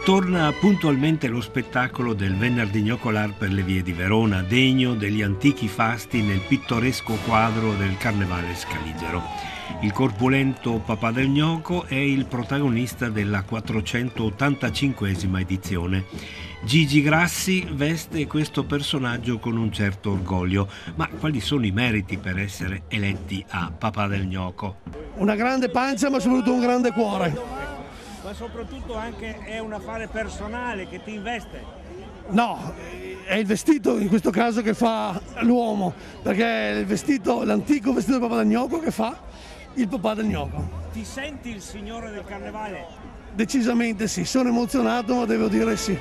Torna puntualmente lo spettacolo del Venerdì Gnoccolar per le vie di Verona, degno degli antichi fasti nel pittoresco quadro del Carnevale Scaligero. Il corpulento Papà del Gnocco è il protagonista della 485esima edizione. Gigi Grassi veste questo personaggio con un certo orgoglio, ma quali sono i meriti per essere eletti a Papà del Gnocco? Una grande pancia, ma soprattutto un grande cuore. Ma soprattutto anche è un affare personale che ti investe. No, è il vestito in questo caso che fa l'uomo, perché è il vestito, l'antico vestito del Papà del Gnocco che fa il Papà del Gnocco. Ti senti il signore del carnevale? Decisamente sì, sono emozionato, ma devo dire sì.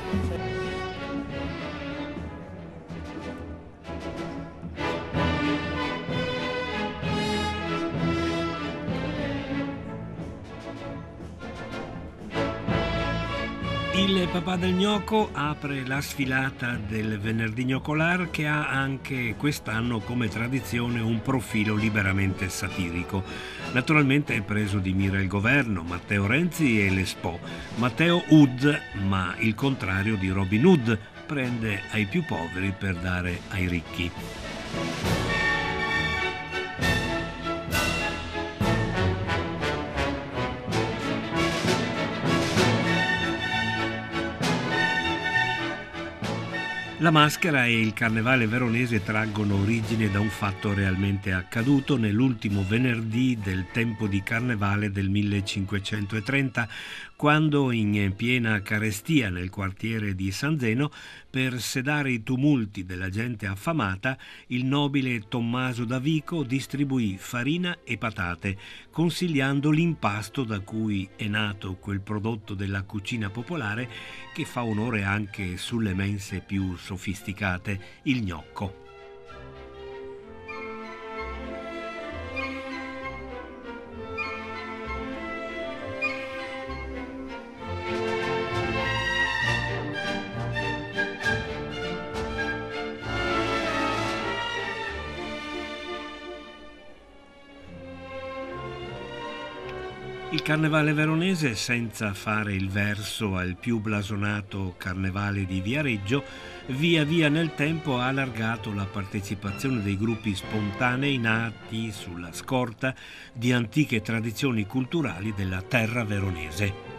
Il Papà del Gnocco apre la sfilata del Venerdì Gnoccolar, che ha anche quest'anno come tradizione un profilo liberamente satirico. Naturalmente è preso di mira il governo, Matteo Renzi e l'Expo. Matteo Ud, ma il contrario di Robin Hood, prende ai più poveri per dare ai ricchi. La maschera e il carnevale veronese traggono origine da un fatto realmente accaduto nell'ultimo venerdì del tempo di carnevale del 1530, quando in piena carestia nel quartiere di San Zeno, per sedare i tumulti della gente affamata, il nobile Tommaso da Vico distribuì farina e patate, consigliando l'impasto da cui è nato quel prodotto della cucina popolare che fa onore anche sulle mense più sofisticate, il gnocco. Il carnevale veronese, senza fare il verso al più blasonato carnevale di Viareggio, via via nel tempo ha allargato la partecipazione dei gruppi spontanei nati sulla scorta di antiche tradizioni culturali della terra veronese.